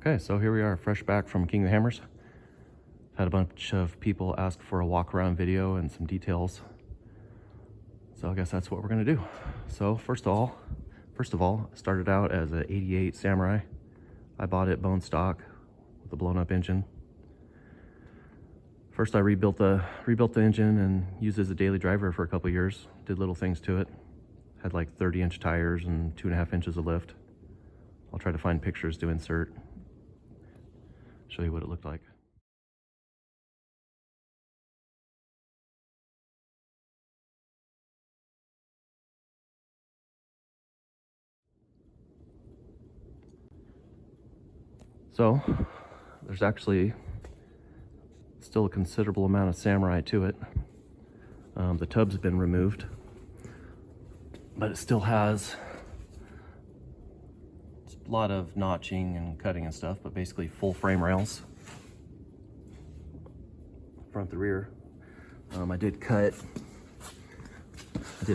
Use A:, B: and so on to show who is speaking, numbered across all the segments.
A: Okay, so here we are, fresh back from King of the Hammers. Had a bunch of people ask for a walk around video and some details. So I guess that's what we're gonna do. So first of all, it started out as a '88 Samurai. I bought it bone stock with a blown up engine. First I rebuilt the engine and used it as a daily driver for a couple years. Did little things to it. Had like 30-inch tires and 2.5 inches of lift. I'll try to find pictures to insert. Show you what it looked like. So there's actually still a considerable amount of Samurai to it. The tub's been removed, but it still has a lot of notching and cutting and stuff, but basically full frame rails. Front to rear. I did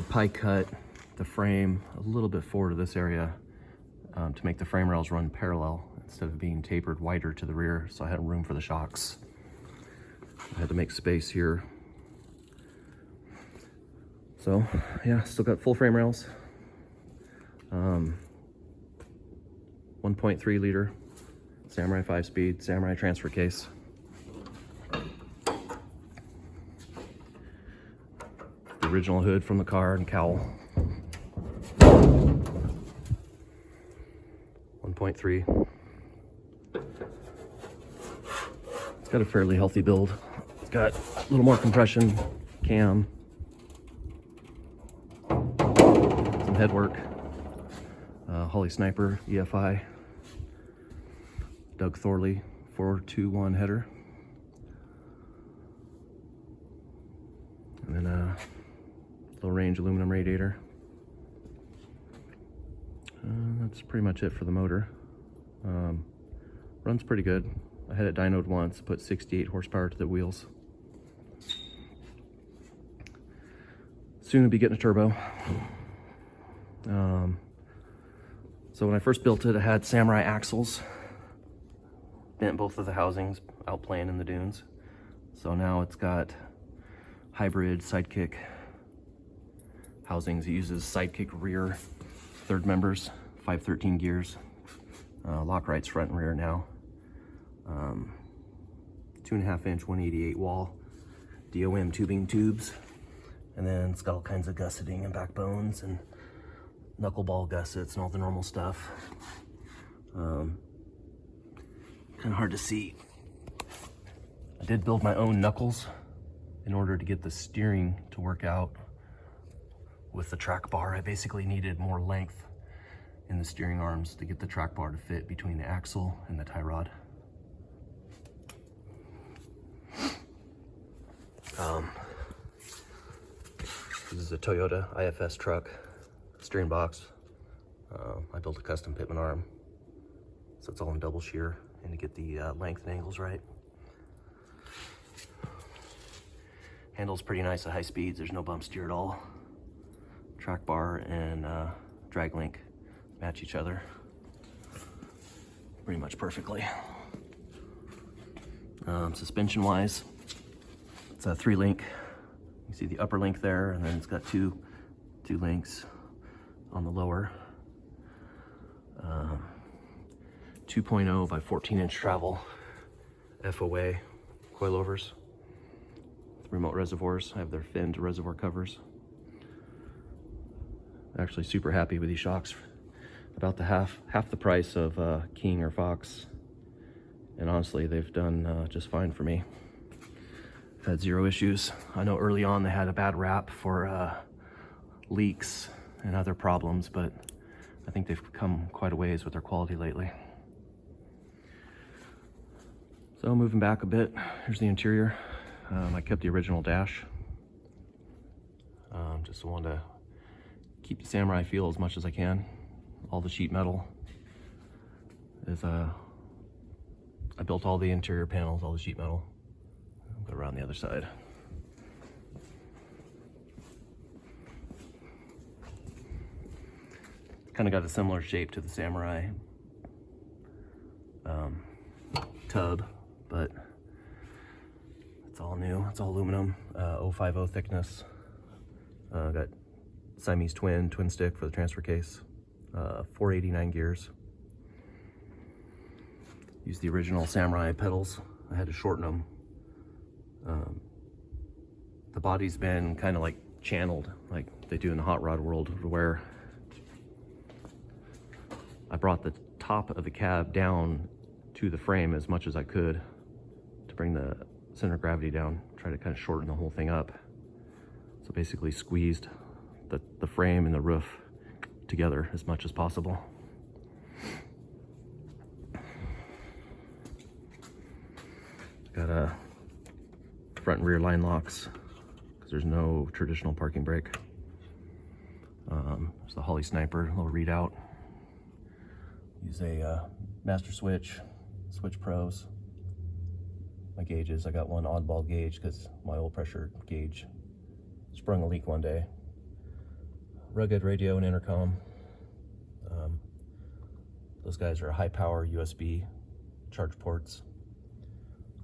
A: pie cut the frame a little bit forward of this area to make the frame rails run parallel instead of being tapered wider to the rear, so I had room for the shocks. I had to make space here. So yeah, still got full frame rails. 1.3 liter Samurai 5-speed, Samurai transfer case. The original hood from the car and cowl. 1.3. It's got a fairly healthy build. It's got a little more compression, cam, some head work, Holly Sniper EFI, Doug Thorley 421 header, and then a low range aluminum radiator. That's pretty much it for the motor. Runs pretty good. I had it dynoed once, put 68 horsepower to the wheels. Soon to be getting a turbo. So when I first built it, I had Samurai axles. Bent both of the housings out playing in the dunes. So now it's got hybrid Sidekick housings. It uses Sidekick rear third members, 513 gears. Lockrights front and rear now. 2.5 inch 188 wall, DOM tubing tubes, and then it's got all kinds of gusseting and backbones and knuckleball gussets and all the normal stuff. Kind of hard to see. I did build my own knuckles in order to get the steering to work out with the track bar. I basically needed more length in the steering arms to get the track bar to fit between the axle and the tie rod. This is a Toyota IFS truck steering box. I built a custom pitman arm, so it's all in double shear, and to get the length and angles right. Handle's pretty nice at high speeds. There's no bump steer at all. Track bar and drag link match each other pretty much perfectly. Suspension wise, it's a 3-link. You see the upper link there, and then it's got two links on the lower. 2.0 by 14-inch travel FOA coilovers. Remote reservoirs. I have their finned reservoir covers. Actually super happy with these shocks. About the half the price of King or Fox, and honestly they've done just fine for me. I've had zero issues. I know early on they had a bad rap for leaks and other problems, but I think they've come quite a ways with their quality lately. So moving back a bit, here's the interior. I kept the original dash. Just wanted to keep the Samurai feel as much as I can. All the sheet metal is I built all the interior panels, all the sheet metal. I'll go around the other side. Kind of got a similar shape to the Samurai tub, but it's all new. It's all aluminum, 050 thickness. Got Siamese twin stick for the transfer case, 489 gears. Used the original Samurai pedals. I had to shorten them. The body's been kind of like channeled, like they do in the hot rod world, where I brought the top of the cab down to the frame as much as I could to bring the center of gravity down, try to kind of shorten the whole thing up. So basically squeezed the frame and the roof together as much as possible. Got a front and rear line locks because there's no traditional parking brake. There's the Holley Sniper little readout. Use a master switch pros. My gauges, I got one oddball gauge because my oil pressure gauge sprung a leak one day. Rugged radio and intercom. Those guys are high power USB charge ports.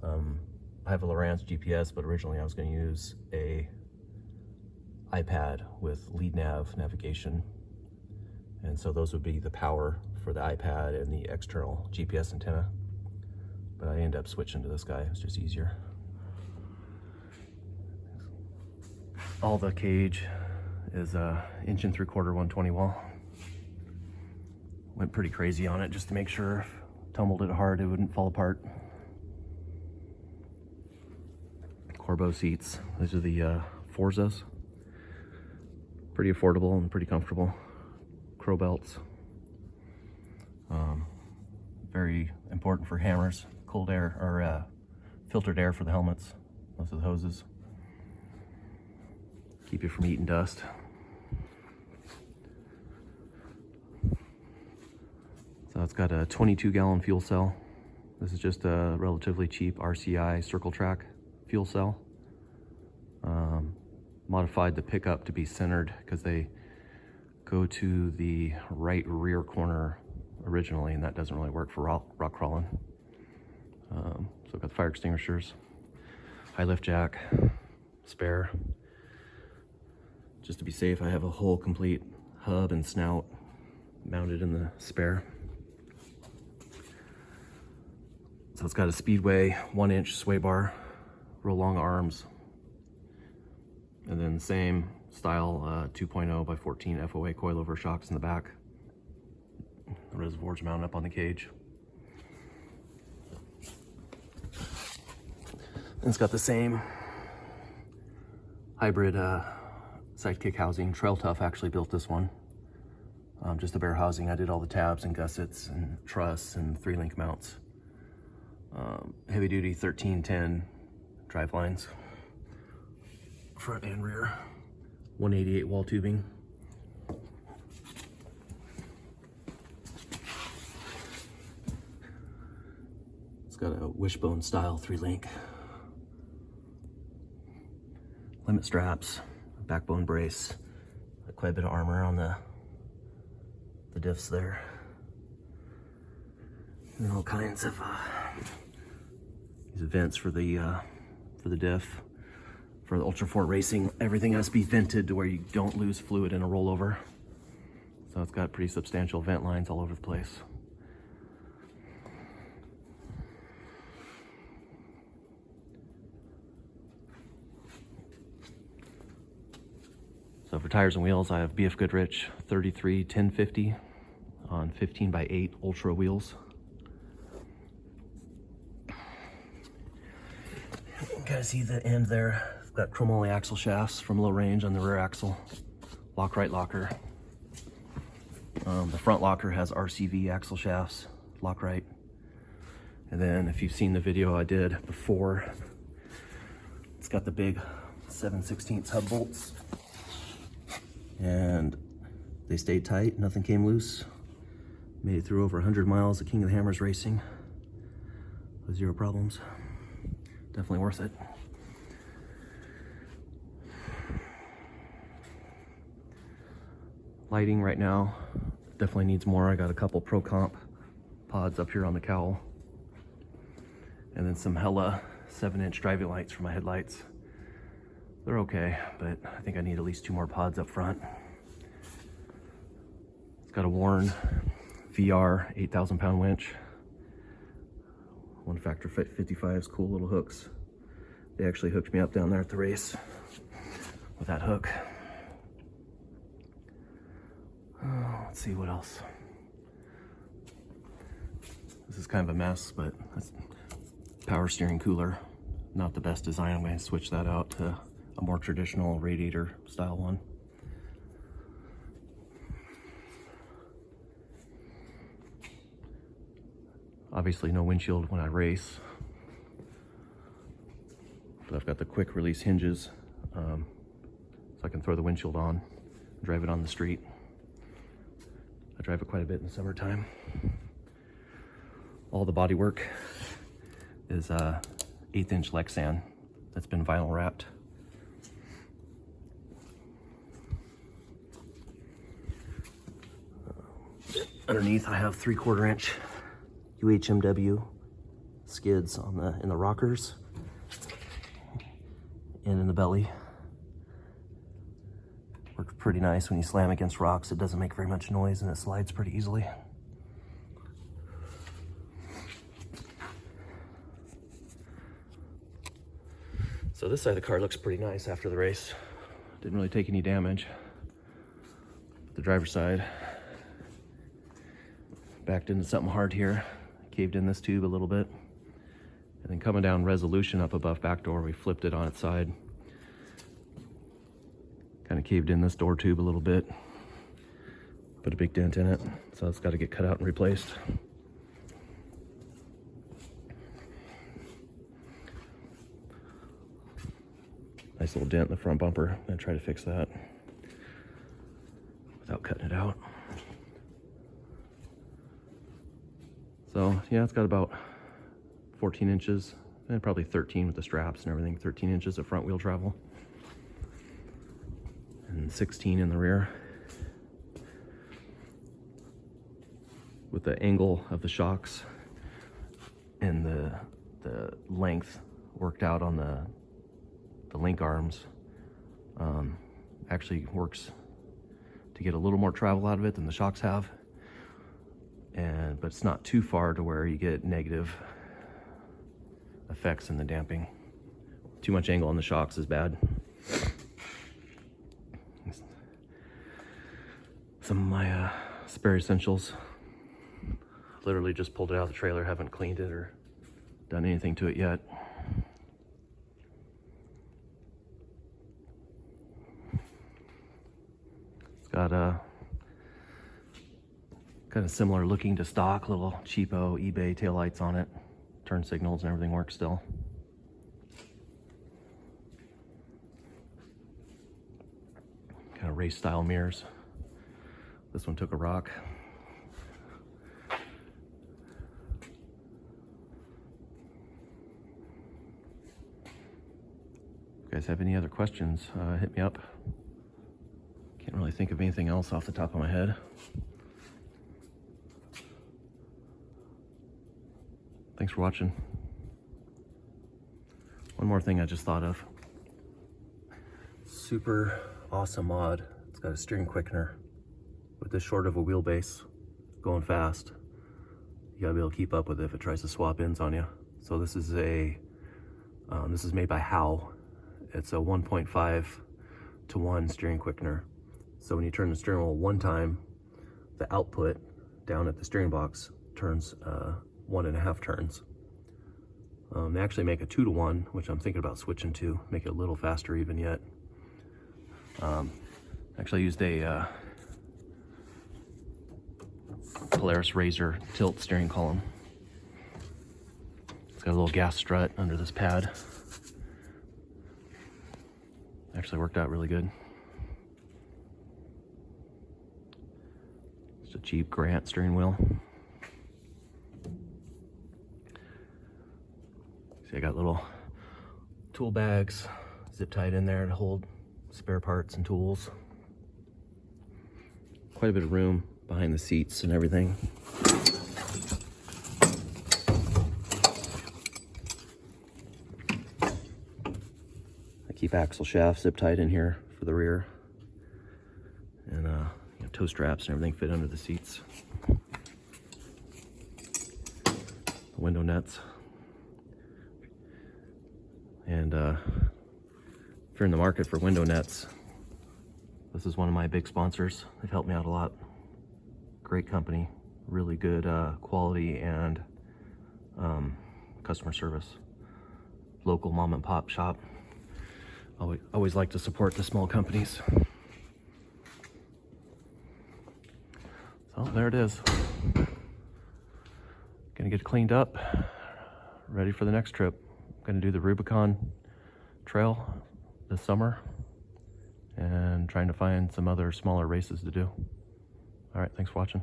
A: I have a Lowrance GPS, but originally I was going to use a iPad with lead nav navigation, and so those would be the power for the iPad and the external GPS antenna, but I ended up switching to this guy. It's just easier. All the cage is 1 3/4 120 wall. Went pretty crazy on it just to make sure if tumbled it hard it wouldn't fall apart. Corbeau seats. These are the Forzas. Pretty affordable and pretty comfortable. Crow belts. Very important for hammers. Cold air or filtered air for the helmets. Most of the hoses. Keep you from eating dust. So it's got a 22-gallon fuel cell. This is just a relatively cheap RCI Circle Track fuel cell. Modified the pickup to be centered because they go to the right rear corner originally, and that doesn't really work for rock crawling. So I've got fire extinguishers, high lift jack, spare. Just to be safe, I have a whole complete hub and snout mounted in the spare. So it's got a Speedway 1-inch sway bar, real long arms, and then the same style 2.0 by 14 FOA coilover shocks in the back. The reservoir's mounted up on the cage. And it's got the same hybrid sidekick housing. Trail Tough actually built this one. Just the bare housing. I did all the tabs and gussets and truss and 3-link mounts. Heavy duty 1310 drive lines, front and rear, 188 wall tubing. It's got a wishbone style 3-link, limit straps, backbone brace, quite a bit of armor on the diffs there, and all kinds of these vents for the diff. For the Ultra4 Racing, everything has to be vented to where you don't lose fluid in a rollover. So it's got pretty substantial vent lines all over the place. So for tires and wheels, I have BF Goodrich 33 1050 on 15x8 Ultra wheels. You guys see the end there? It's got chromoly axle shafts from low range on the rear axle. Lock-right locker. The front locker has RCV axle shafts, lock-right. And then if you've seen the video I did before, it's got the big 7/16 hub bolts. And they stayed tight, nothing came loose. Made it through over 100 miles of King of the Hammers racing with 0 problems. Definitely worth it. Lighting right now definitely needs more. I got a couple Pro Comp pods up here on the cowl. And then some hella 7-inch driving lights for my headlights. They're okay, but I think I need at least 2 more pods up front. It's got a Warn VR 8,000 pound winch. 1 factor 55's cool little hooks. They actually hooked me up down there at the race with that hook. Let's see what else. This is kind of a mess, but that's power steering cooler. Not the best design. I'm going to switch that out to a more traditional radiator style one. Obviously no windshield when I race, but I've got the quick release hinges, so I can throw the windshield on and drive it on the street. I drive it quite a bit in the summertime. All the bodywork is 1/8 inch Lexan that's been vinyl wrapped. Underneath I have 3/4 inch UHMW skids on in the rockers and in the belly. Works pretty nice when you slam against rocks. It doesn't make very much noise and it slides pretty easily. So this side of the car looks pretty nice after the race. Didn't really take any damage. But the driver's side backed into something hard here. Caved in this tube a little bit. And then coming down Resolution up above back door, we flipped it on its side. Kind of caved in this door tube a little bit. Put a big dent in it, so it's got to get cut out and replaced. Nice little dent in the front bumper. I'm gonna try to fix that without cutting it out. So yeah, it's got about 14 inches and probably 13 with the straps and everything. 13 inches of front wheel travel and 16 in the rear. With the angle of the shocks and the length worked out on the link arms, actually works to get a little more travel out of it than the shocks have, but it's not too far to where you get negative effects in the damping. Too much angle on the shocks is bad. Some of my spare essentials. Literally just pulled it out of the trailer, haven't cleaned it or done anything to it yet. It's got a kind of similar looking to stock, little cheapo eBay taillights on it. Turn signals and everything works still. Kind of race style mirrors. This one took a rock. If you guys have any other questions, hit me up. Can't really think of anything else off the top of my head. Thanks for watching. One more thing I just thought of. Super awesome mod. It's got a steering quickener. With this short of a wheelbase, going fast, you gotta be able to keep up with it if it tries to swap ends on you. So this is this is made by Howe. It's a 1.5 to 1 steering quickener. So when you turn the steering wheel one time, the output down at the steering box turns 1.5 turns. They actually make a 2 to 1, which I'm thinking about switching to, make it a little faster even yet. Actually I used a Polaris Razor tilt steering column. It's got a little gas strut under this pad. Actually worked out really good. It's a cheap Grant steering wheel. See, I got little tool bags zip tied in there to hold spare parts and tools. Quite a bit of room behind the seats and everything. keep axle shaft zip tied in here for the rear. And you know, toe straps and everything fit under the seats. The window nets. And if you're in the market for window nets, this is one of my big sponsors. They've helped me out a lot. Great company, really good quality and customer service. Local mom and pop shop. Always like to support the small companies. So there it is. Gonna get cleaned up, ready for the next trip. Gonna do the Rubicon Trail this summer and trying to find some other smaller races to do. All right, thanks for watching.